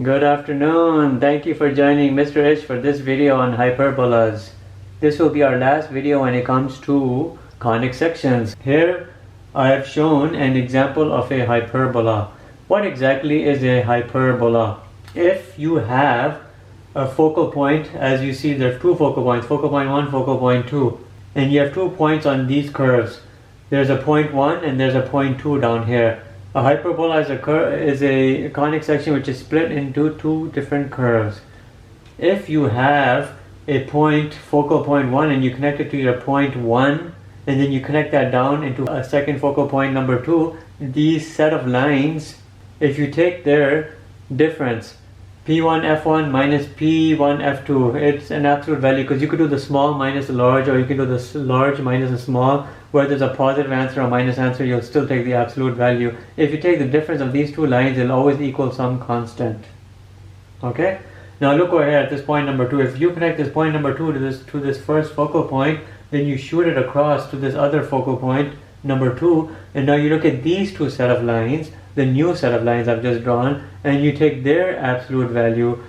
Good afternoon. Thank you for joining Mr. H for this video on hyperbolas. This will be our last video when it comes to conic sections. Here I have shown an example of a hyperbola. What exactly is a hyperbola? If you have a focal point, as you see there are two focal points, focal point 1, focal point 2, and you have 2 points on these curves. There's a point 1 and there's a point 2 down here. A hyperbola is a conic section which is split into 2 different curves. If you have a point, focal point 1, and you connect it to your point 1, and then you connect that down into a second focal point number 2, these set of lines, if you take their difference, P1F1 minus P1F2, it's an absolute value because you could do the small minus the large, or you can do the large minus the small. Where there's a positive answer or minus answer, you'll still take the absolute value. If you take the difference of these 2 lines, it'll always equal some constant. Okay? Now look over here at this point number 2. If you connect this point number 2 to this first focal point, then you shoot it across to this other focal point number 2, and now you look at these 2 set of lines, the new set of lines I've just drawn, and you take their absolute value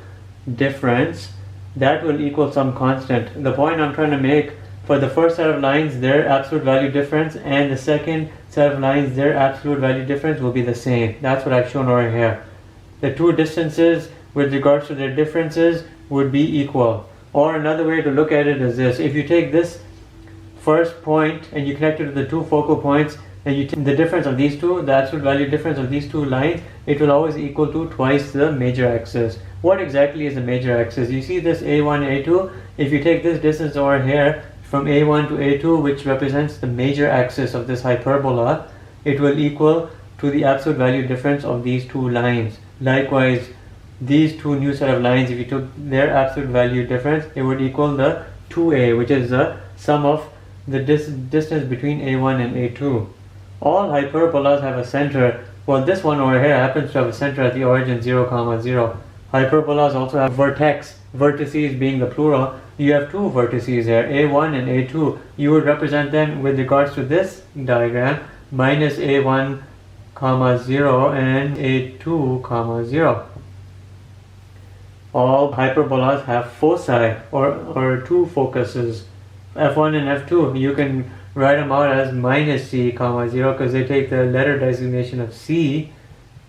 difference, that will equal some constant. The point I'm trying to make, for the first set of lines, their absolute value difference, and the second set of lines, their absolute value difference will be the same. That's what I've shown over here. The 2 distances with regards to their differences would be equal. Or another way to look at it is this. If you take this first point and you connect it to the 2 focal points, and you take the difference of these 2, the absolute value difference of these 2 lines, it will always equal to twice the major axis. What exactly is the major axis? You see this A1, A2? If you take this distance over here, from A1 to A2, which represents the major axis of this hyperbola, it will equal to the absolute value difference of these 2 lines. Likewise, these 2 new set of lines, if you took their absolute value difference, it would equal the 2A, which is the sum of the distance between A1 and A2. All hyperbolas have a center. Well, this one over here happens to have a center at the origin 0, 0. Hyperbolas also have vertex, vertices being the plural. You have 2 vertices here, A1 and A2. You would represent them with regards to this diagram, minus A1, 0 and A2, 0. All hyperbolas have foci, or 2 focuses, F1 and F2. You can write them out as minus C, 0, because they take the letter designation of C,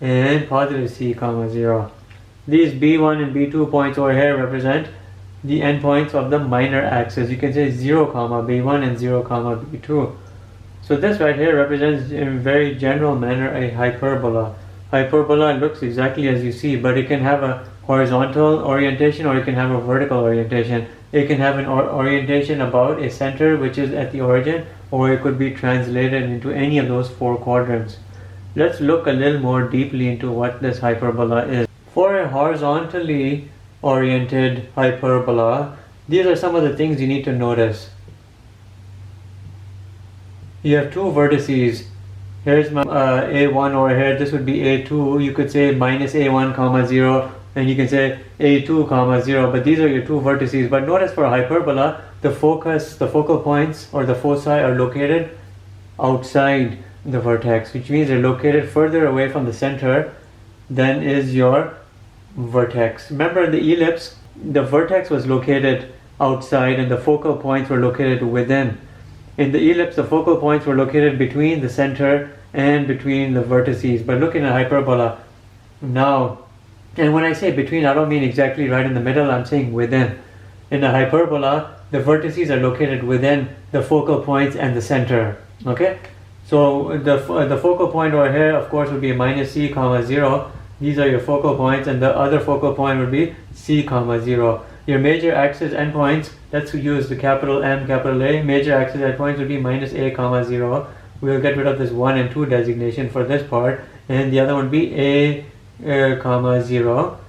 and positive C, 0. These B1 and B2 points over here represent the endpoints of the minor axis. You can say 0, B1 and 0, B2. So this right here represents in a very general manner a hyperbola. Hyperbola looks exactly as you see, but it can have a horizontal orientation or it can have a vertical orientation. It can have an orientation about a center which is at the origin, or it could be translated into any of those 4 quadrants. Let's look a little more deeply into what this hyperbola is. For a horizontally oriented hyperbola, these are some of the things you need to notice. You have 2 vertices. Here's my A1 over here. This would be A2. You could say minus A1, 0, and you can say A2, 0, but these are your 2 vertices. But notice for a hyperbola, the focal points or the foci are located outside the vertex, which means they're located further away from the center than is your vertex. Remember, in the ellipse, the vertex was located outside and the focal points were located within. In the ellipse, the focal points were located between the center and between the vertices. But look in a hyperbola now, and when I say between, I don't mean exactly right in the middle, I'm saying within. In a hyperbola, the vertices are located within the focal points and the center. Okay? So the focal point over here, of course, would be minus C, 0. These are your focal points, and the other focal point would be C, 0. Your major axis endpoints, let's use the capital M, capital A. Major axis endpoints would be minus A, 0. We'll get rid of this 1 and 2 designation for this part, and the other one would be A, 0.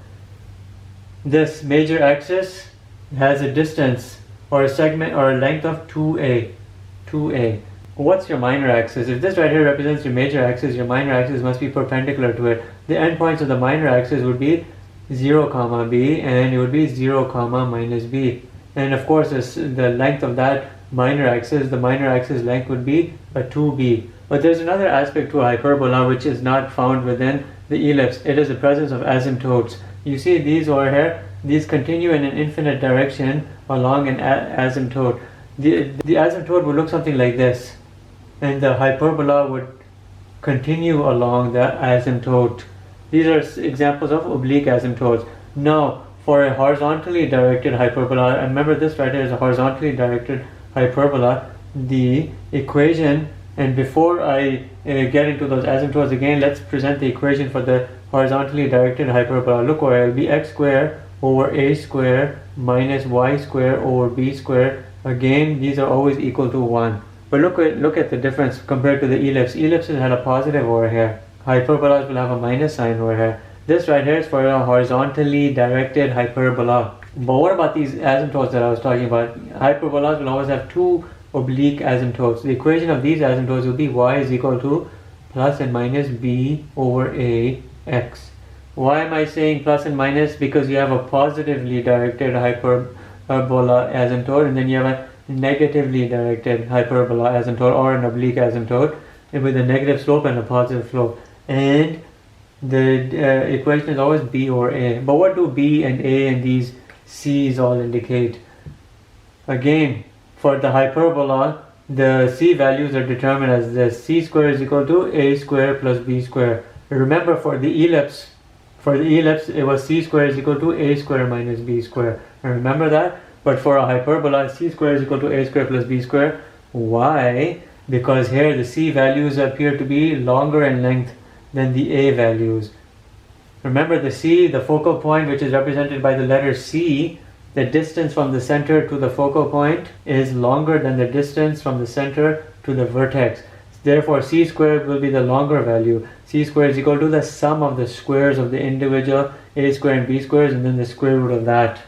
This major axis has a distance or a segment or a length of 2A. What's your minor axis? If this right here represents your major axis, your minor axis must be perpendicular to it. The endpoints of the minor axis would be 0, B, and it would be 0, minus B. And of course, the length of that minor axis, the minor axis length would be a 2b. But there's another aspect to a hyperbola which is not found within the ellipse. It is the presence of asymptotes. You see these over here, these continue in an infinite direction along an asymptote. The asymptote would look something like this, and the hyperbola would continue along the asymptote. These are examples of oblique asymptotes. Now, for a horizontally directed hyperbola, and remember this right here is a horizontally directed hyperbola, the equation, and before I get into those asymptotes again, let's present the equation for the horizontally directed hyperbola. Look where it will be x squared over a squared minus y squared over b squared. Again, these are always equal to 1. But look at the difference compared to the ellipse. Ellipses had a positive over here. Hyperbolas will have a minus sign over here. This right here is for a horizontally directed hyperbola. But what about these asymptotes that I was talking about? Hyperbolas will always have two oblique asymptotes. The equation of these asymptotes will be y is equal to plus and minus b over a x. Why am I saying plus and minus? Because you have a positively directed hyperbola asymptote, and then you have a negatively directed hyperbola asymptote, or an oblique asymptote with a negative slope and a positive slope. And the equation is always b over a. But what do b and a and these c's all indicate? Again, for the hyperbola, the c values are determined as this: c squared is equal to a squared plus b squared. Remember, for the ellipse, it was c squared is equal to a squared minus b squared. Remember that? But for a hyperbola, c squared is equal to a squared plus b squared. Why? Because here the c values appear to be longer in length than the a values. Remember, the c, the focal point, which is represented by the letter c, the distance from the center to the focal point is longer than the distance from the center to the vertex. Therefore, c squared will be the longer value. C squared is equal to the sum of the squares of the individual a squared and b squares, and then the square root of that.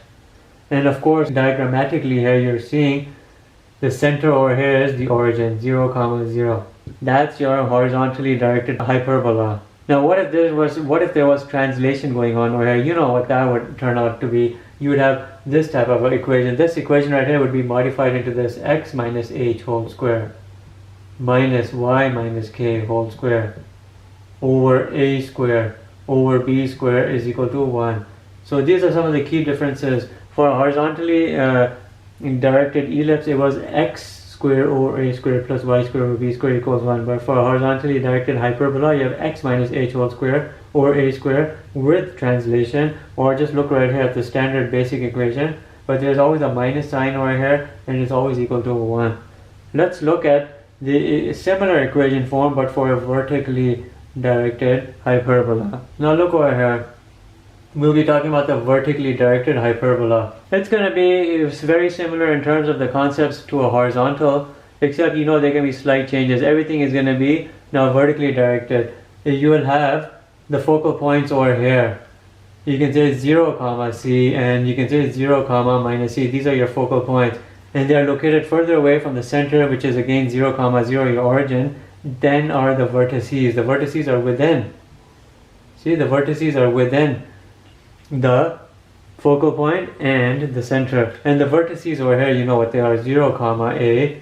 And of course, diagrammatically here you're seeing the center over here is the origin, 0, 0. That's your horizontally directed hyperbola. Now what if there was translation going on over here? You know what that would turn out to be. You would have this type of equation. This equation right here would be modified into this: x minus h whole square minus y minus k whole square over a square over b square is equal to 1. So these are some of the key differences. For a horizontally directed ellipse, it was x square over a square plus y square over b square equals 1. But for a horizontally directed hyperbola, you have x minus h whole square over a square with translation, or just look right here at the standard basic equation. But there's always a minus sign over here, and it's always equal to 1. Let's look at the similar equation form, but for a vertically directed hyperbola. Now look over here. We'll be talking about the vertically directed hyperbola. It's going to be very similar in terms of the concepts to a horizontal, except there can be slight changes. Everything is going to be now vertically directed. You will have the focal points over here. You can say 0, c, and you can say 0, minus c. These are your focal points, and they are located further away from the center, which is again 0, 0, your origin, than are the vertices. The vertices are within. See, the vertices are within the focal point and the center. And the vertices over here, you know what they are: 0, a,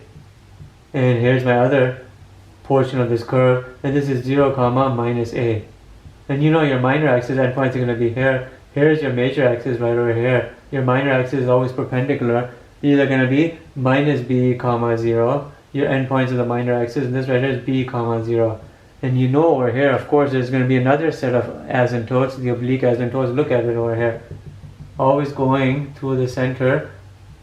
and here's my other portion of this curve, and this is 0, minus a. And your minor axis endpoints are going to be here. Here's your major axis right over here. Your minor axis is always perpendicular. These are going to be minus b, 0. Your endpoints of the minor axis, and this right here is b, 0. And over here, of course, there's going to be another set of asymptotes, the oblique asymptotes. Look at it over here. Always going through the center.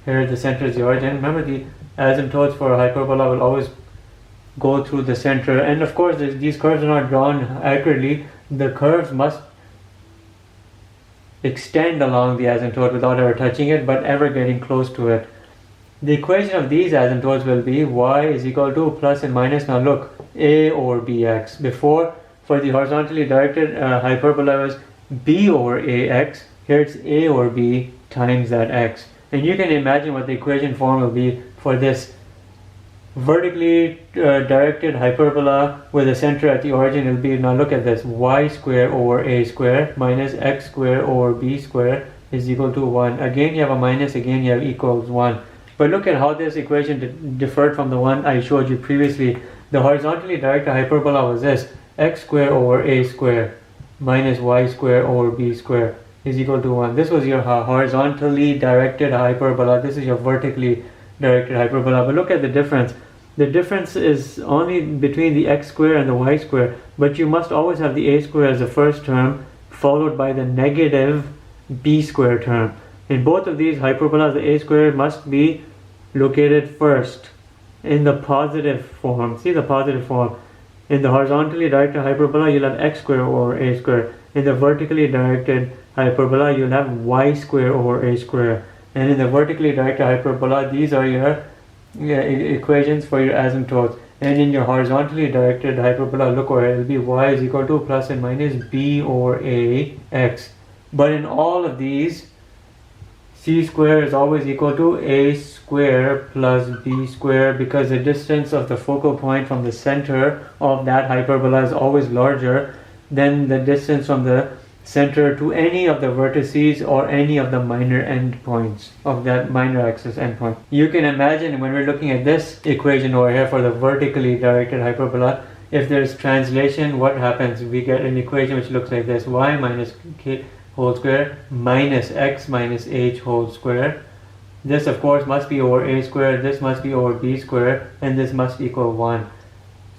Here, the center is the origin. Remember, the asymptotes for a hyperbola will always go through the center. And of course, these curves are not drawn accurately. The curves must extend along the asymptote without ever touching it, but ever getting close to it. The equation of these asymptotes will be y is equal to plus and minus. Now look, a over bx. Before, for the horizontally directed hyperbola, was b over ax. Here it's a over b times that x. And you can imagine what the equation form will be for this vertically directed hyperbola with a center at the origin. It will be, now look at this, y square over a square minus x square over b square is equal to 1. Again you have a minus, again you have equals 1. But look at how this equation differed from the one I showed you previously. The horizontally directed hyperbola was this: x square over a square minus y square over b square. is equal to 1. This was your horizontally directed hyperbola. This is your vertically directed hyperbola. But look at the difference. The difference is only between the x square and the y square, but you must always have the a square as the first term, followed by the negative b square term. In both of these hyperbolas, the a square must be located first in the positive form. See the positive form. In the horizontally directed hyperbola, you'll have x square over a square. In the vertically directed hyperbola, you'll have y square over a square. And in the vertically directed hyperbola, these are your equations for your asymptotes. And in your horizontally directed hyperbola, look over, it will be y is equal to plus and minus b over a x. But in all of these, c square is always equal to a square plus b square, because the distance of the focal point from the center of that hyperbola is always larger than the distance from the center to any of the vertices or any of the minor endpoints of that minor axis endpoint. You can imagine when we're looking at this equation over here for the vertically directed hyperbola, if there's translation, what happens? We get an equation which looks like this: y minus k whole square minus x minus h whole square. This of course must be over a square, this must be over b square, and this must equal 1.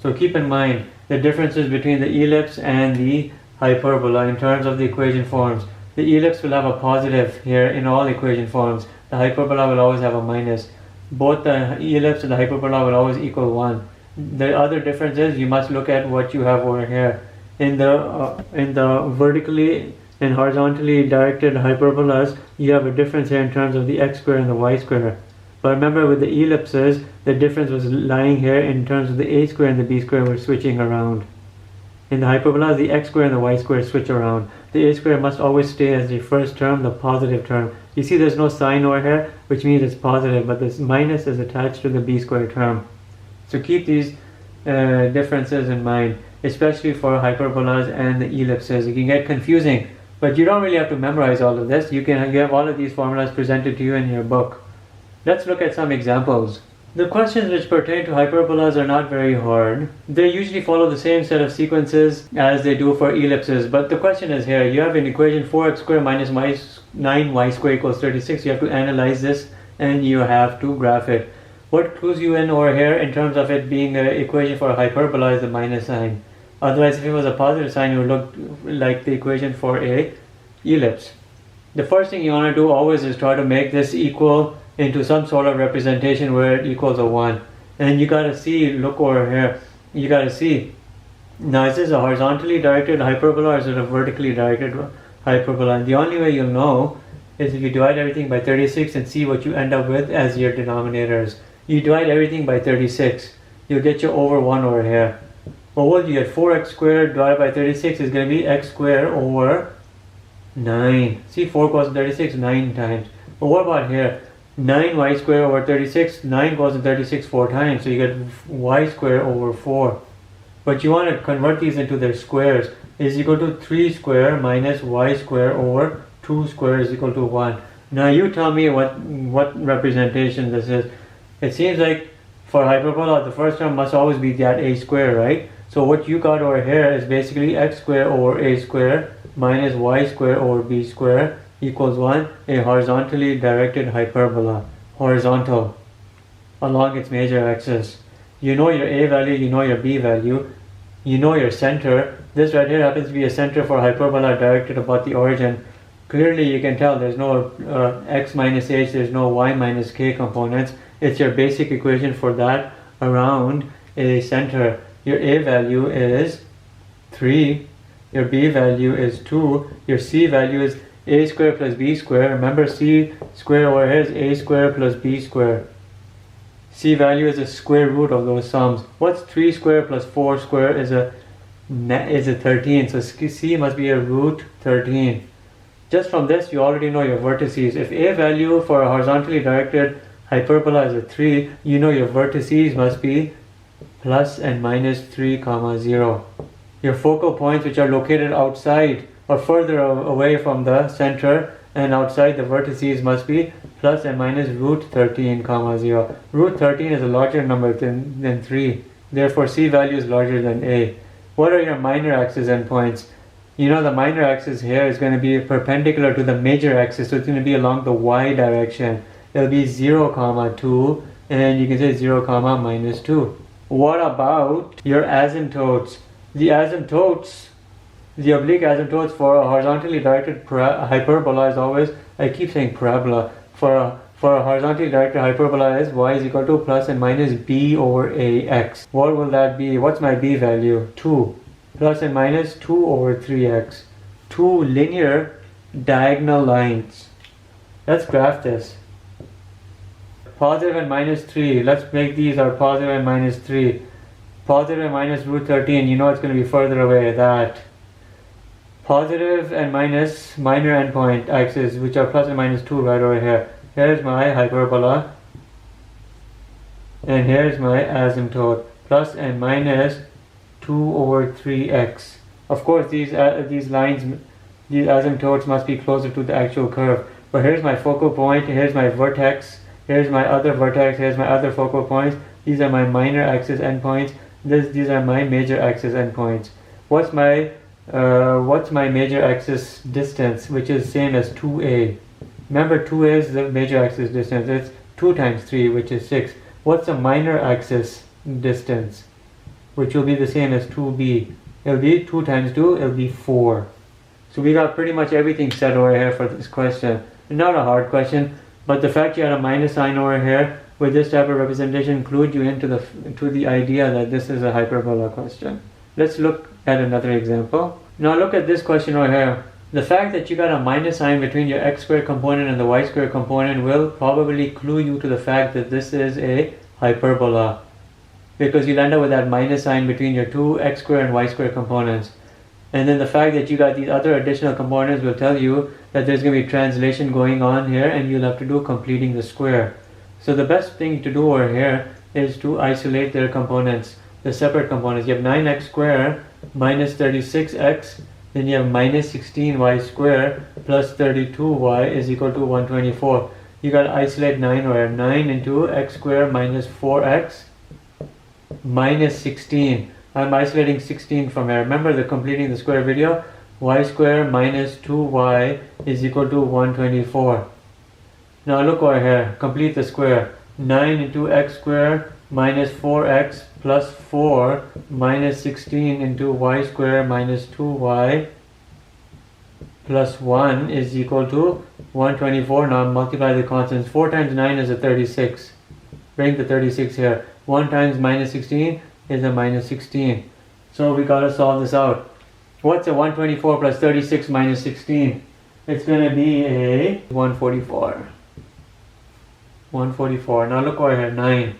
So keep in mind the differences between the ellipse and the hyperbola in terms of the equation forms. The ellipse will have a positive here in all equation forms. The hyperbola will always have a minus. Both the ellipse and the hyperbola will always equal 1. The other difference is you must look at what you have over here. In the vertically and horizontally directed hyperbolas, you have a difference here in terms of the x square and the y square. But remember, with the ellipses, the difference was lying here in terms of the a square and the b square were switching around. In the hyperbolas, the x square and the y square switch around. The a square must always stay as the first term, the positive term. You see there's no sign over here, which means it's positive, but this minus is attached to the b square term. So keep these differences in mind, especially for hyperbolas and the ellipses. It can get confusing, but you don't really have to memorize all of this. You have all of these formulas presented to you in your book. Let's look at some examples. The questions which pertain to hyperbolas are not very hard. They usually follow the same set of sequences as they do for ellipses, but the question is here. You have an equation 4x squared minus 9y squared equals 36. You have to analyze this and you have to graph it. What clues you in over here in terms of it being an equation for a hyperbola is the minus sign. Otherwise, if it was a positive sign, it would look like the equation for a ellipse. The first thing you want to do always is try to make this equal into some sort of representation where it equals a 1. And you gotta see, look over here, you gotta see, now is this a horizontally directed hyperbola or is it a vertically directed hyperbola? And the only way you'll know is if you divide everything by 36 and see what you end up with as your denominators. You divide everything by 36, you'll get your over 1 over here. Well, what you get? 4x squared divided by 36 is going to be x squared over 9. See, 4 goes to 36 9 times. But what about here? 9y squared over 36, 9 goes to 36 4 times, so you get y squared over 4. But you want to convert these into their squares. Is equal to 3 squared minus y squared over 2 squared is equal to 1. Now you tell me what representation this is. It seems like for hyperbola, the first term must always be that a squared, right? So what you got over here is basically x squared over a squared minus y squared over b squared equals 1, a horizontally directed hyperbola, horizontal, along its major axis. You know your a value, you know your b value, you know your center. This right here happens to be a center for hyperbola directed about the origin. Clearly you can tell there's no x minus h, there's no y minus k components. It's your basic equation for that around a center. Your a value is 3, your b value is 2, your c value is a squared plus b squared. Remember, c squared over here is a squared plus b squared. C value is the square root of those sums. What's 3 squared plus 4 squared is a 13. So c must be a root 13. Just from this, you already know your vertices. If a value for a horizontally directed hyperbola is a 3, you know your vertices must be plus and minus 3, 0. Your focal points, which are located outside or further away from the center and outside the vertices, must be plus and minus root 13, 0. Root 13 is a larger number than 3. Therefore, C value is larger than A. What are your minor axis endpoints? You know the minor axis here is going to be perpendicular to the major axis, so it's going to be along the y direction. It'll be 0 comma 2, and you can say 0 comma minus 2. What about your asymptotes? The asymptotes, the oblique asymptotes for a horizontally directed hyperbola is always, I keep saying parabola, for a horizontally directed hyperbola is y is equal to plus and minus b over ax. What will that be? What's my b value? 2. Plus and minus 2 over 3x. 2 linear diagonal lines. Let's graph this. Positive and minus 3. Let's make these our positive and minus 3. Positive and minus root 13. You know it's going to be further away. That. Positive and minus minor endpoint axes, which are plus and minus 2 right over here. Here's my hyperbola. And here's my asymptote. Plus and minus 2 over 3x. Of course, these lines, these asymptotes must be closer to the actual curve. But here's my focal point. Here's my vertex. Here's my other vertex, here's my other focal points. These are my minor axis endpoints. These are my major axis endpoints. What's my major axis distance, which is same as 2a? Remember 2a is the major axis distance. It's 2 times 3, which is 6. What's the minor axis distance, which will be the same as 2b? It'll be 2 times 2, it'll be 4. So we got pretty much everything set over here for this question. Not a hard question. But the fact you had a minus sign over here with this type of representation clued you into the idea that this is a hyperbola question. Let's look at another example. Now look at this question over here. The fact that you got a minus sign between your x squared component and the y squared component will probably clue you to the fact that this is a hyperbola, because you'll end up with that minus sign between your two x squared and y squared components. And then the fact that you got these other additional components will tell you that there's going to be translation going on here, and you'll have to do completing the square. So the best thing to do over here is to isolate their components, the separate components. You have 9x squared minus 36x, then you have minus 16y squared plus 32y is equal to 124. You got to isolate 9 over here. 9 into x squared minus 4x minus 16. I'm isolating 16 from here. Remember the completing the square video? Y squared minus 2y is equal to 124. Now look over here. Complete the square. 9 into x squared minus 4x plus 4 minus 16 into y squared minus 2y plus 1 is equal to 124. Now multiply the constants. 4 times 9 is a 36. Bring the 36 here. 1 times minus 16 is a minus 16. So we got to solve this out. What's a 124 plus 36 minus 16? It's going to be a 144. 144. Now look over here, 9.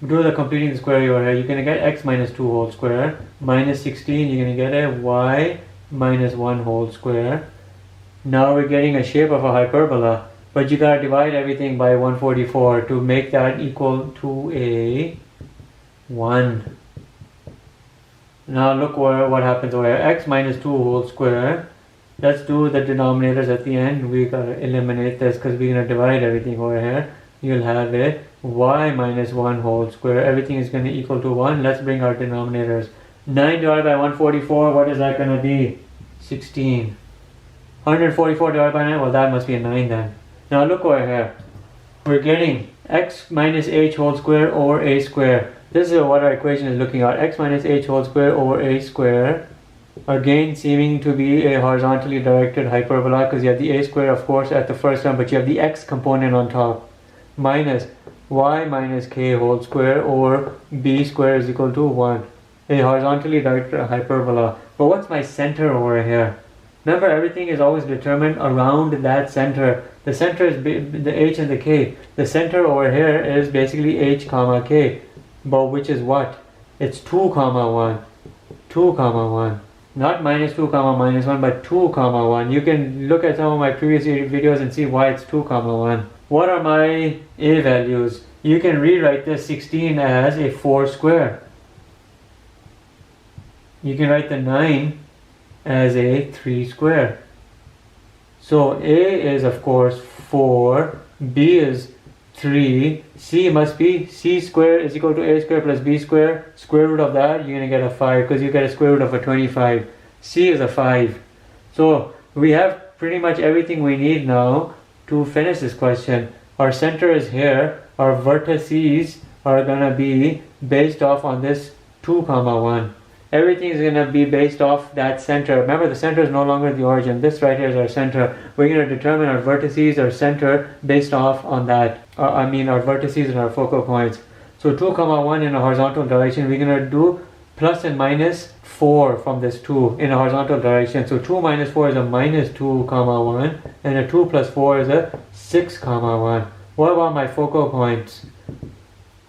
Do the completing the square over here. You're going to get x minus 2 whole square. Minus 16, you're going to get a y minus 1 whole square. Now we're getting a shape of a hyperbola. But you got to divide everything by 144 to make that equal to a 1. Now look what happens over here. X minus 2 whole square. Let's do the denominators at the end. We gotta eliminate this because we're gonna divide everything over here. You'll have a y minus 1 whole square. Everything is gonna equal to 1. Let's bring our denominators. 9 divided by 144, what is that gonna be? 16. 144 divided by 9, well that must be a 9 then. Now look over here. We're getting x minus h whole square over a square. This is what our equation is looking at. X minus h whole square over a square. Again, seeming to be a horizontally directed hyperbola because you have the a square, of course, at the first term, but you have the x component on top. Minus y minus k whole square over b square is equal to 1. A horizontally directed hyperbola. But what's my center over here? Remember, everything is always determined around that center. The center is the h and the k. The center over here is basically h comma k. But which is what? It's 2 comma 1. 2 comma 1. Not minus 2 comma minus 1, but 2 comma 1. You can look at some of my previous videos and see why it's 2 comma 1. What are my a values? You can rewrite this 16 as a 4 square. You can write the 9 as a 3 square. So a is of course 4, b is 3, c must be c square is equal to a square plus b square. Square root of that, you're going to get a 5 because you get a square root of a 25. C is a 5. So we have pretty much everything we need now to finish this question. Our center is here. Our vertices are going to be based off on this 2, 1. Everything is going to be based off that center. Remember, the center is no longer the origin. This right here is our center. We're going to determine our vertices, our center, based off on that. Our vertices and our focal points. So 2, 1 in a horizontal direction, we're going to do plus and minus 4 from this 2 in a horizontal direction. So 2 minus 4 is a minus 2, 1, and a 2 plus 4 is a 6, 1. What about my focal points?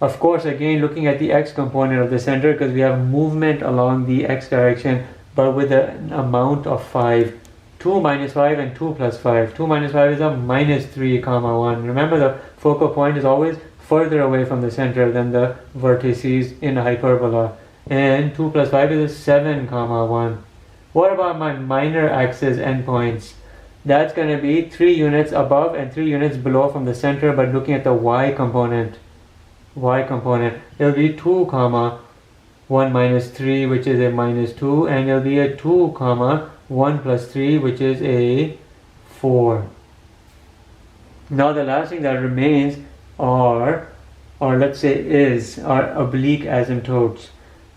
Of course, again, looking at the x component of the center, because we have movement along the x direction, but with an amount of 5. 2 minus 5 and 2 plus 5. 2 minus 5 is a minus 3, 1. Remember, the focal point is always further away from the center than the vertices in a hyperbola. And 2 plus 5 is a 7, 1. What about my minor axis endpoints? That's going to be 3 units above and 3 units below from the center, but looking at the y component. It'll be 2, 1 minus 3, which is a minus 2, and it'll be a 2, 1 plus 3, which is a 4. Now the last thing that remains are, or let's say is, our oblique asymptotes.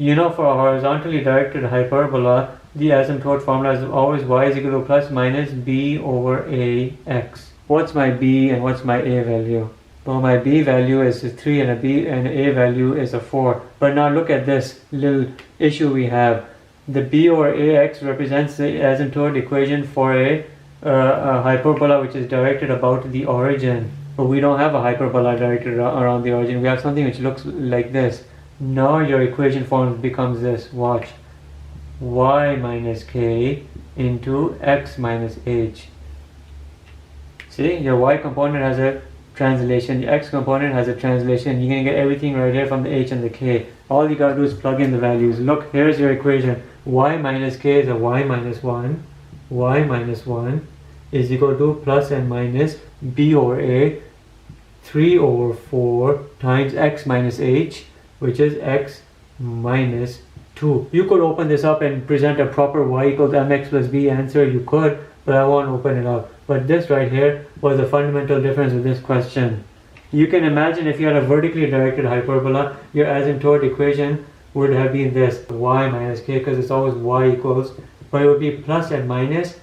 You know, for a horizontally directed hyperbola, the asymptote formula is always y is equal to plus minus b over ax. What's my b and what's my a value? Well, my b value is a 3 and a value is a 4. But now look at this little issue we have. The b over ax represents the asymptote equation for a hyperbola which is directed about the origin. But we don't have a hyperbola directed around the origin. We have something which looks like this. Now your equation form becomes this. Watch. Y minus k into x minus h. See, your y component has a translation, the x component has a translation. You're going to get everything right here from the h and the k. All you got to do is plug in the values. Look, here's your equation. Y minus k is a y minus 1. Y minus 1 is equal to plus and minus b over a 3 over 4 times x minus h, which is x minus 2. You could open this up and present a proper y equals mx plus b answer. You could, but I won't open it up. But this right here was the fundamental difference with this question. You can imagine if you had a vertically directed hyperbola, your asymptote equation would have been this, y minus k, because it's always y equals, but it would be plus and minus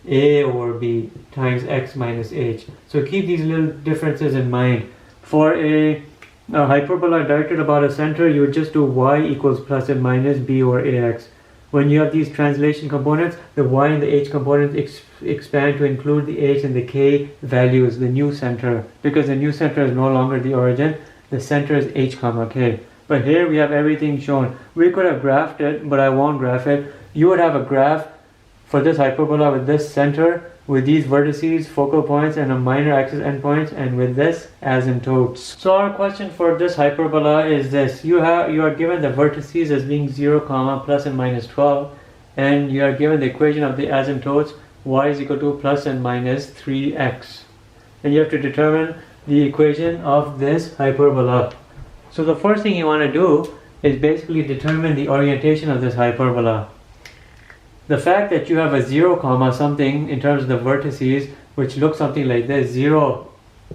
a over b times x minus h. So keep these little differences in mind. For a hyperbola directed about a center, you would just do y equals plus and minus b over ax. When you have these translation components, the y and the h components expand to include the h and the k values, the new center, because the new center is no longer the origin. The center is h comma k. But here we have everything shown. We could have graphed it, but I won't graph it. You would have a graph for this hyperbola with this center, with these vertices, focal points, and a minor axis endpoints, and with this asymptotes. So our question for this hyperbola is this. You are given the vertices as being 0, plus and minus 12, and you are given the equation of the asymptotes y is equal to plus and minus 3x. And you have to determine the equation of this hyperbola. So the first thing you want to do is basically determine the orientation of this hyperbola. The fact that you have a 0, something in terms of the vertices, which looks something like this, 0,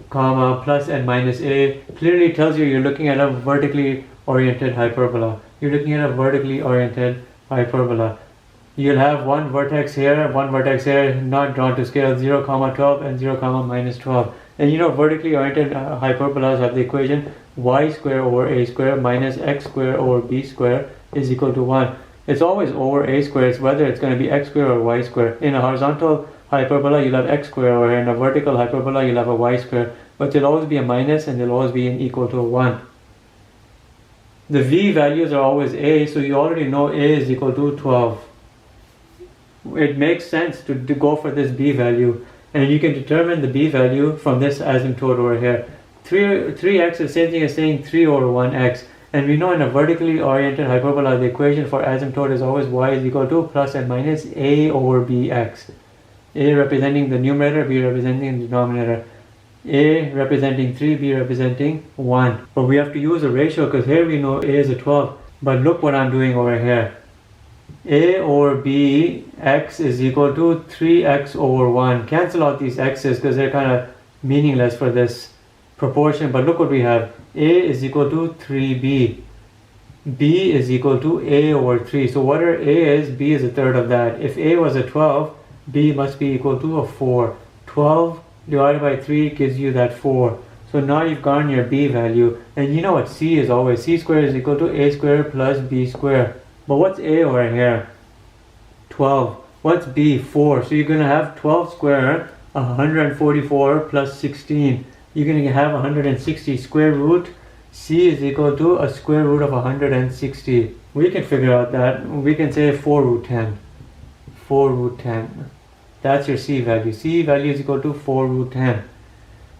plus and minus a, clearly tells you you're looking at a vertically oriented hyperbola. You're looking at a vertically oriented hyperbola. You'll have one vertex here, not drawn to scale, 0, 12 and 0, minus 12. And you know, vertically oriented hyperbolas have the equation y square over a square minus x square over b square is equal to 1. It's always over a square. It's whether it's going to be x square or y square. In a horizontal hyperbola, you'll have x square, or in a vertical hyperbola, you'll have a y square. But there'll always be a minus and there'll always be an equal to 1. The v values are always a, so you already know a is equal to 12. It makes sense to go for this b value. And you can determine the b value from this asymptote over here. 3x is the same thing as saying 3 over 1x. And we know in a vertically oriented hyperbola, the equation for asymptote is always y is equal to plus and minus a over bx. A representing the numerator, b representing the denominator. A representing 3, b representing 1. But we have to use a ratio because here we know a is a 12. But look what I'm doing over here. a over b x is equal to 3x over 1. Cancel out these x's because they're kind of meaningless for this proportion, but look what we have. A is equal to 3b. B is equal to a over 3. So whatever a is, b is a third of that. If a was a 12, b must be equal to a 4. 12 divided by 3 gives you that 4. So now you've gotten your b value. And you know what c is always. C squared is equal to a squared plus b squared. But what's a over here? 12. What's b? 4. So you're going to have 12 squared, 144 plus 16. You're going to have 160. Square root c is equal to a square root of 160. We can figure out that. We can say 4 root 10. 4 root 10. That's your c value. C value is equal to 4 root 10.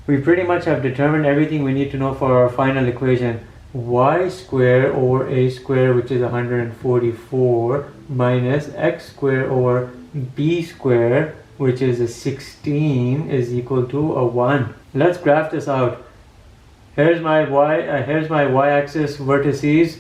We pretty much have determined everything we need to know for our final equation. Y squared over a squared, which is 144, minus x squared over b squared, which is a 16, is equal to a 1. Let's graph this out. Here's my y-axis vertices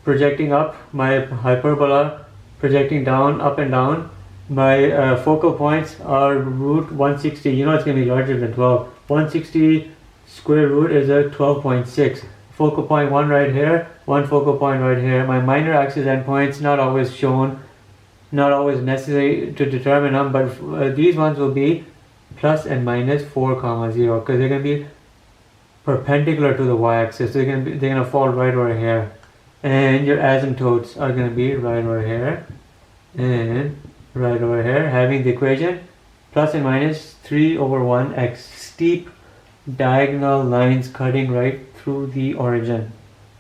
projecting up, my hyperbola projecting down, up and down. My focal points are root 160. You know it's going to be larger than 12. 160 square root is a 12.6. Focal point 1 right here, 1 focal point right here. My minor axis endpoints not always shown, not always necessary to determine them, but these ones will be plus and minus 4 comma 0 because they're going to be perpendicular to the y-axis. They're going to fall right over here, and your asymptotes are going to be right over here and right over here, having the equation plus and minus 3 over 1x, steep diagonal lines cutting right through the origin.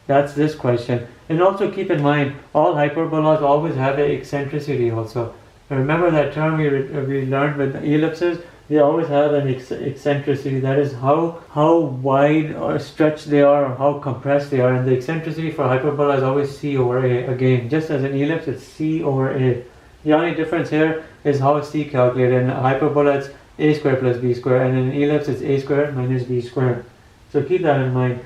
That's this question. And also keep in mind, all hyperbolas always have an eccentricity also. Remember that term we learned with ellipses? They always have an eccentricity. That is how wide or stretched they are, or how compressed they are. And the eccentricity for hyperbola is always c over a. Again, just as an ellipse, it's c over a. The only difference here is how it's c calculated. In a hyperbola, it's a squared plus b squared, and in an ellipse, it's a squared minus b squared. So keep that in mind.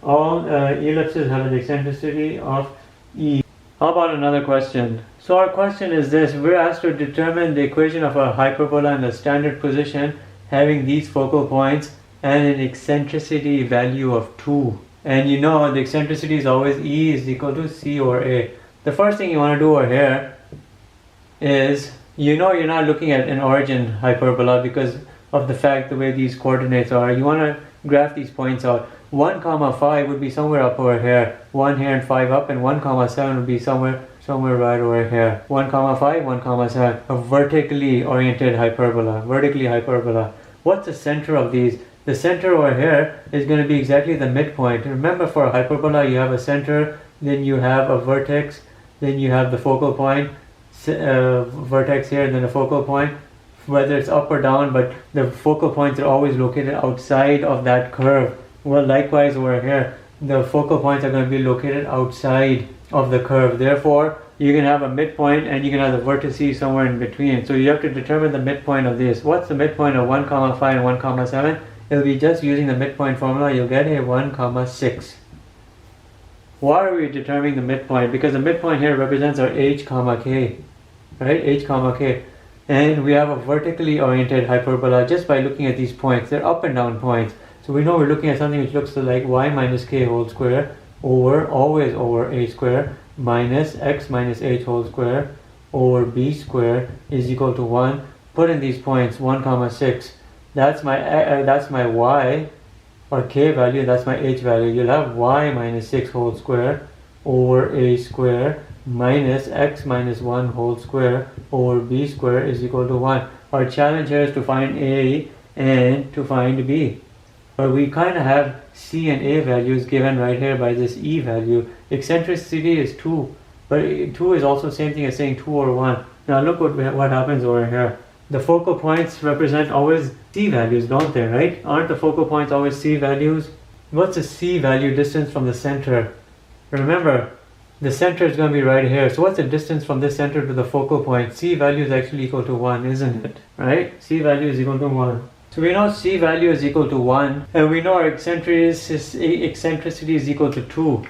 All ellipses have an eccentricity of e. How about another question? So our question is this. We're asked to determine the equation of a hyperbola in the standard position having these focal points and an eccentricity value of 2. And you know the eccentricity is always e is equal to c over a. The first thing you want to do over here is, you know, you're not looking at an origin hyperbola because of the fact the way these coordinates are. You want to graph these points out. 1 comma 5 would be somewhere up over here, 1 here and 5 up, and 1 comma 7 would be somewhere right over here. 1 comma 5, 1 comma 7. A vertically oriented hyperbola. What's the center of these? The center over here is going to be exactly the midpoint. Remember, for a hyperbola you have a center, then you have a vertex, then you have the focal point, vertex here, and then a focal point, whether it's up or down, but the focal points are always located outside of that curve. Well, likewise over here, the focal points are going to be located outside of the curve. Therefore, you can have a midpoint and you can have the vertices somewhere in between. So you have to determine the midpoint of this. What's the midpoint of 1 comma 5 and 1 comma 7? It'll be just using the midpoint formula. You'll get a 1 comma 6. Why are we determining the midpoint? Because the midpoint here represents our h comma k, right? H comma k. And we have a vertically oriented hyperbola just by looking at these points. They're up and down points. So we know we're looking at something which looks like y minus k whole square always over a square minus x minus h whole square over b square is equal to 1. Put in these points, 1 comma 6. That's my y or k value, that's my h value. You'll have y minus 6 whole square over a square minus x minus 1 whole square over b square is equal to 1. Our challenge here is to find a and to find b. But we kind of have c and a values given right here by this e value. Eccentricity is 2, but 2 is also the same thing as saying 2 or 1. Now look what happens over here. The focal points represent always c values, don't they, right? Aren't the focal points always c values? What's the c value distance from the center? Remember, the center is going to be right here. So what's the distance from this center to the focal point? C value is actually equal to 1, isn't it? Right? C value is equal to 1. So we know c value is equal to 1, and we know our eccentricity is equal to 2.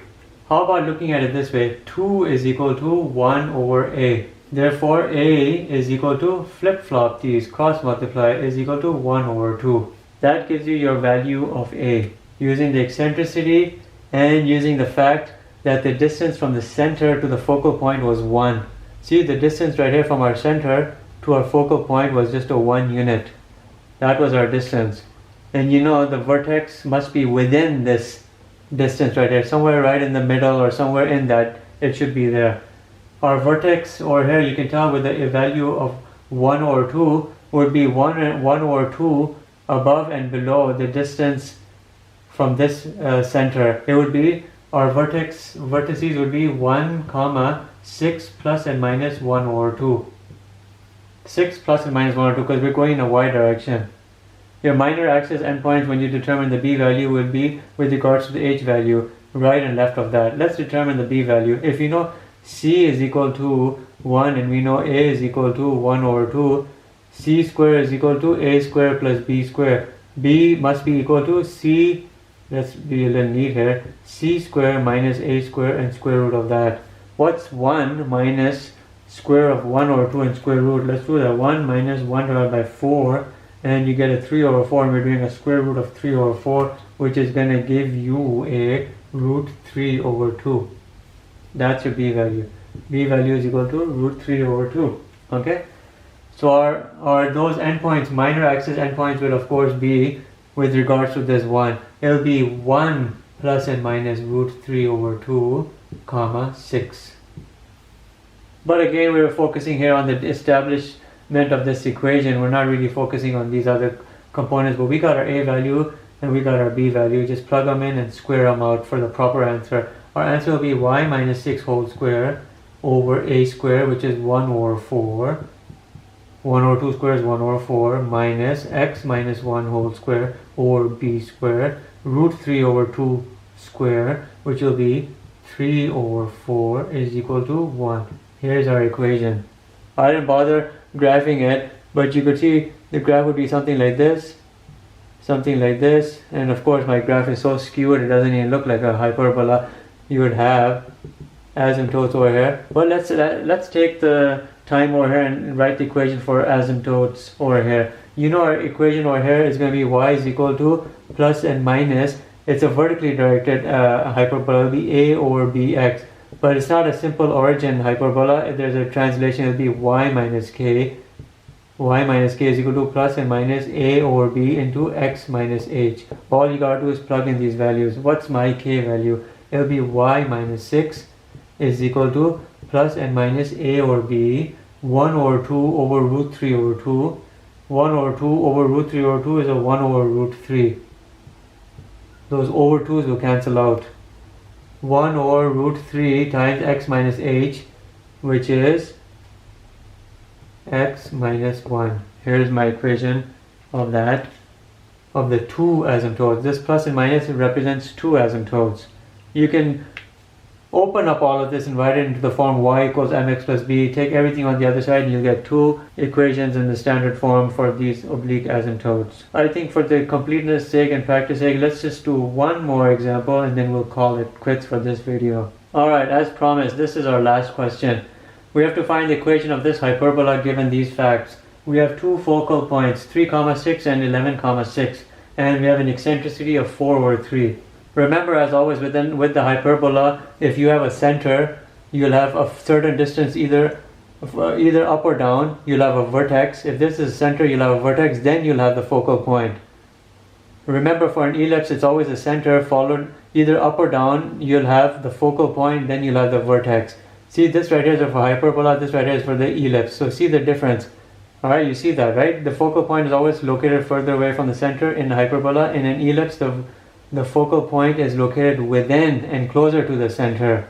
How about looking at it this way? 2 is equal to 1 over a. Therefore, a is equal to flip-flop these, cross multiply, is equal to 1 over 2. That gives you your value of a. Using the eccentricity and using the fact that the distance from the center to the focal point was 1. See, the distance right here from our center to our focal point was just a 1 unit. That was our distance. And you know the vertex must be within this distance right here, somewhere right in the middle or somewhere in that, it should be there. Our vertex over here, you can tell with the value of 1 over 2 would be 1 over 2 above and below the distance from this center. It would be, our vertices would be 1 comma 6 plus and minus 1 over 2. 6 plus and minus 1 over 2 because we're going in a y direction. Your minor axis endpoints when you determine the b value will be with regards to the h value, right and left of that. Let's determine the b value. If you know c is equal to 1 and we know a is equal to 1 over 2, c square is equal to a square plus b square. B must be equal to c, let's be a little neat here, c square minus a square and square root of that. What's 1 minus square of 1 over 2 and square root? Let's do that. 1 minus 1 divided by 4, and you get a 3 over 4, and we're doing a square root of 3 over 4, which is going to give you a root 3 over 2. That's your b value. B value is equal to root 3 over 2. Okay? So our those endpoints, minor axis endpoints, will of course be with regards to this 1. It'll be 1 plus and minus root 3 over 2, comma 6. But again, we're focusing here on the establishment of this equation. We're not really focusing on these other components, but we got our a value and we got our b value. Just plug them in and square them out for the proper answer. Our answer will be y minus 6 whole square over a square, which is 1 over 4. 1 over 2 square is 1 over 4 minus x minus 1 whole square over b square, root 3 over 2 square, which will be 3 over 4 is equal to 1. Here's our equation. I didn't bother graphing it, but you could see the graph would be something like this, and of course my graph is so skewed it doesn't even look like a hyperbola. You would have asymptotes over here. But let's take the time over here and write the equation for asymptotes over here. You know our equation over here is going to be y is equal to plus and minus. It's a vertically directed hyperbola. It'll be a over bx. But it's not a simple origin hyperbola. If there's a translation, it'll be y minus k. Y minus k is equal to plus and minus a over b into x minus h. All you gotta do is plug in these values. What's my k value? It'll be y minus 6 is equal to plus and minus a over b, 1 over 2 over root 3 over 2. 1 over 2 over root 3 over 2 is a 1 over root 3. Those over 2's will cancel out. 1 over root 3 times x minus h, which is x minus 1. Here's my equation of that, of the two asymptotes. This plus and minus represents two asymptotes. You can open up all of this and write it into the form y equals mx plus b. Take everything on the other side and you'll get two equations in the standard form for these oblique asymptotes. I think for the completeness sake and practice sake, let's just do one more example and then we'll call it quits for this video. Alright, as promised, this is our last question. We have to find the equation of this hyperbola given these facts. We have two focal points, 3, 6 and 11, 6, and we have an eccentricity of 4 over 3. Remember, as always with the hyperbola, if you have a center, you'll have a certain distance either up or down. You'll have a vertex. If this is center, you'll have a vertex, then you'll have the focal point. Remember, for an ellipse, it's always a center followed either up or down. You'll have the focal point, then you'll have the vertex. See, this right here is for hyperbola, this right here is for the ellipse. So see the difference. Alright, you see that, right? The focal point is always located further away from the center in the hyperbola. In an ellipse, the focal point is located within and closer to the center.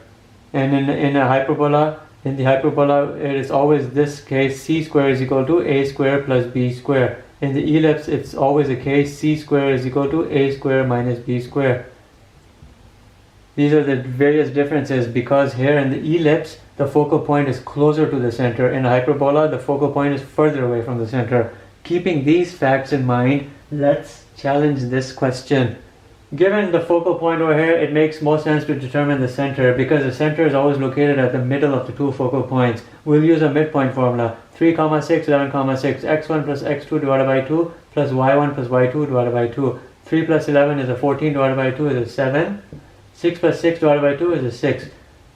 And in the hyperbola, it is always this case, c square is equal to a square plus b square. In the ellipse, it's always a case, c square is equal to a square minus b square. These are the various differences because here in the ellipse, the focal point is closer to the center. In a hyperbola, the focal point is further away from the center. Keeping these facts in mind, let's challenge this question. Given the focal point over here, it makes most sense to determine the center because the center is always located at the middle of the two focal points. We'll use a midpoint formula. 3, 6, 11, 6, x1 plus x2 divided by 2 plus y1 plus y2 divided by 2. 3 plus 11 is a 14 divided by 2 is a 7. 6 plus 6 divided by 2 is a 6.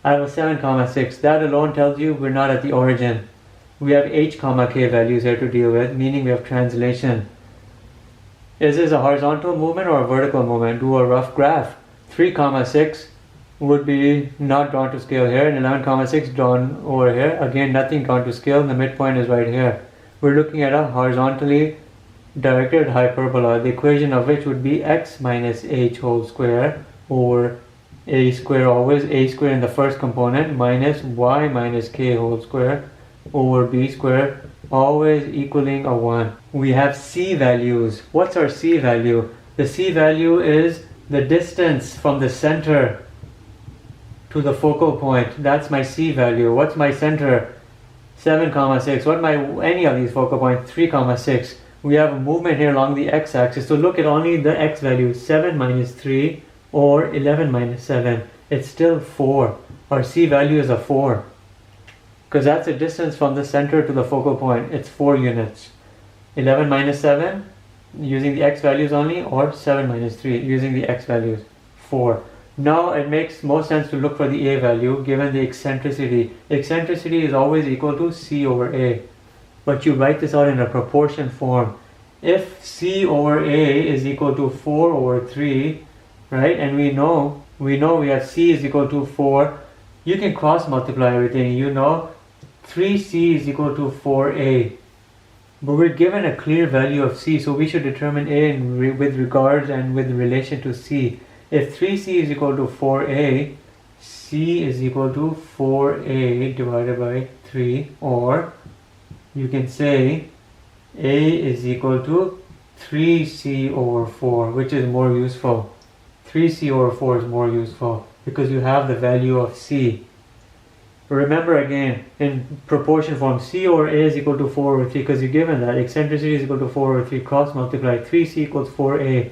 I have a 7, 6. That alone tells you we're not at the origin. We have h, k values here to deal with, meaning we have translation. Is this a horizontal movement or a vertical movement? Do a rough graph. 3, 6 would be not drawn to scale here, and 11, 6 drawn over here. Again, nothing drawn to scale. The midpoint is right here. We're looking at a horizontally directed hyperbola, the equation of which would be x minus h whole square over a square, always a square in the first component, minus y minus k whole square over b square, always equaling a 1. We have c values. What's our c value? The c value is the distance from the center to the focal point. That's my c value. What's my center? 7, 6. What my any of these focal points? 3, 6. We have a movement here along the x-axis. So look at only the x value. 7 minus 3 or 11 minus 7. It's still 4. Our c value is a 4. Because that's the distance from the center to the focal point. It's 4 units. 11 minus 7 using the x values only, or 7 minus 3 using the x values. 4. Now it makes most sense to look for the a value given the eccentricity. Eccentricity is always equal to c over a. But you write this out in a proportion form. If c over a is equal to 4 over 3, right, and we know we have c is equal to 4, you can cross multiply everything. You know 3c is equal to 4a. But we're given a clear value of c, so we should determine a with regards and with relation to c. If 3c is equal to 4a, c is equal to 4a divided by 3, or you can say a is equal to 3c over 4, which is more useful. 3c over 4 is more useful because you have the value of c. Remember again, in proportion form, c over a is equal to 4 over 3 because you're given that. Eccentricity is equal to 4 over 3, cross multiply. 3c equals 4a.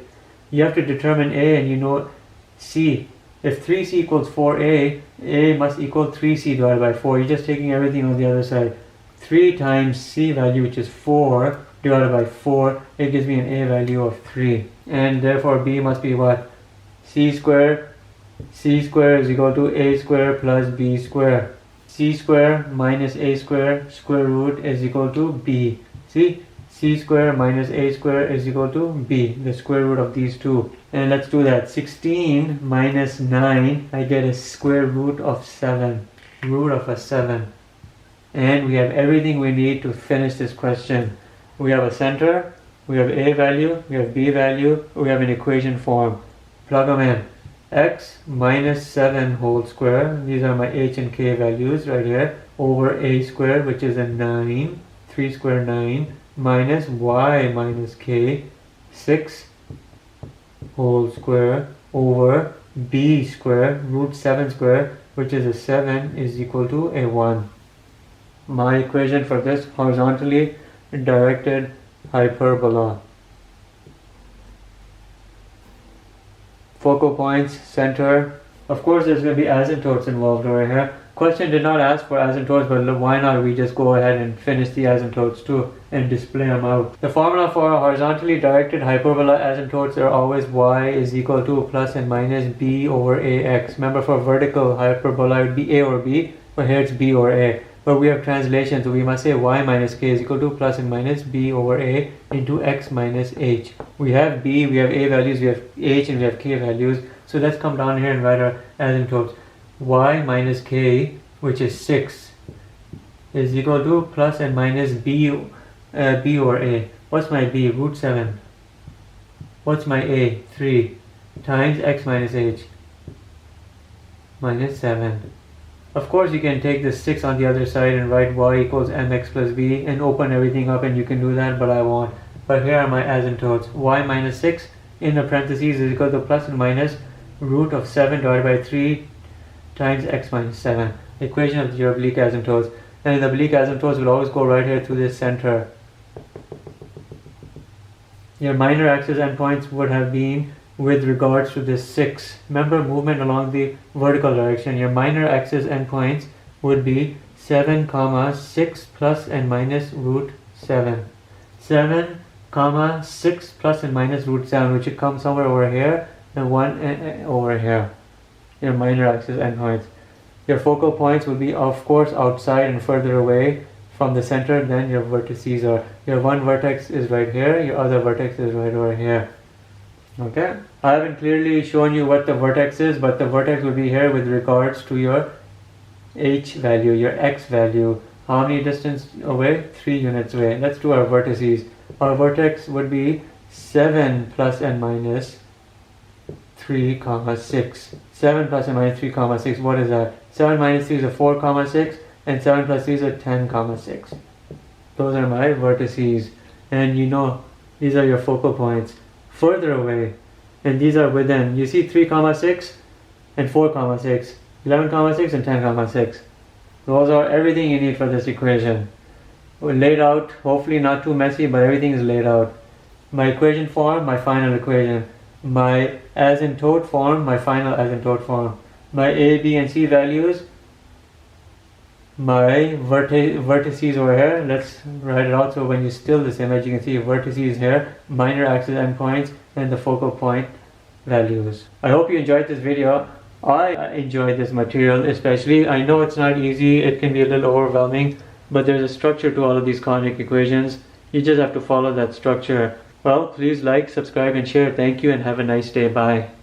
You have to determine a and you know c. If 3c equals 4a, a must equal 3c divided by 4. You're just taking everything on the other side. 3 times c value, which is 4, divided by 4, it gives me an a value of 3. And therefore b must be what? C square is equal to a square plus b square. C square minus a square square root is equal to b. See? C square minus a square is equal to b, the square root of these two. And let's do that. 16 minus 9, I get a square root of 7. Root of a 7. And we have everything we need to finish this question. We have a center, we have a value, we have b value, we have an equation form. Plug them in. X minus 7 whole square, these are my h and k values right here, over a square, which is a 9, 3 square 9, minus y minus k, 6 whole square, over b square, root 7 square, which is a 7, is equal to a 1. My equation for this horizontally directed hyperbola. Focal points, center. Of course there's going to be asymptotes involved over here. Question did not ask for asymptotes, but why not we just go ahead and finish the asymptotes too and display them out. The formula for a horizontally directed hyperbola asymptotes are always y is equal to plus and minus b over ax. Remember, for vertical hyperbola it would be a over b, but here it's b over a. But we have translation, so we must say y minus k is equal to plus and minus b over a into x minus h. We have b, we have a values, we have h, and we have k values. So let's come down here and write our asymptotes. Y minus k, which is 6, is equal to plus and minus b over a. What's my b? Root 7. What's my a? 3 times x minus h minus 7. Of course you can take this 6 on the other side and write y equals mx plus b and open everything up, and you can do that, but I won't. But here are my asymptotes. Y minus 6 in the parentheses is equal to plus and minus root of 7 divided by 3 times x minus 7. Equation of your oblique asymptotes. And the oblique asymptotes will always go right here to this center. Your minor axis endpoints would have been with regards to this 6. Remember, movement along the vertical direction. Your minor axis endpoints would be 7 comma 6 plus and minus root 7. 7 comma 6 plus and minus root 7, which should come somewhere over here, and 1 over here. Your minor axis endpoints. Your focal points will be, of course, outside and further away from the center than your vertices are. Your one vertex is right here, your other vertex is right over here. Okay? I haven't clearly shown you what the vertex is, but the vertex will be here with regards to your h value, your x value. How many distance away? 3 units away. Let's do our vertices. Our vertex would be 7 plus and minus 3 comma 6. 7 plus and minus 3 comma 6. What is that? 7 minus 3 is a 4 comma 6, and 7 plus 3 is a 10 comma 6. Those are my vertices, and you know these are your focal points. Further away, and these are within. You see 3 comma 6 and 4 comma 6, 11 comma 6 and 10 comma 6. Those are everything you need for this equation. Laid out, hopefully not too messy, but everything is laid out. My equation form, my final equation. My asymptote form, my final asymptote form. My A, B and C values, my vertices over here. Let's write it out so when you still this image you can see vertices here, minor axis endpoints, and the focal point values. I hope you enjoyed this video. I enjoyed this material especially. I know it's not easy, it can be a little overwhelming, but there's a structure to all of these conic equations. You just have to follow that structure. Well, please like, subscribe and share. Thank you and have a nice day. Bye.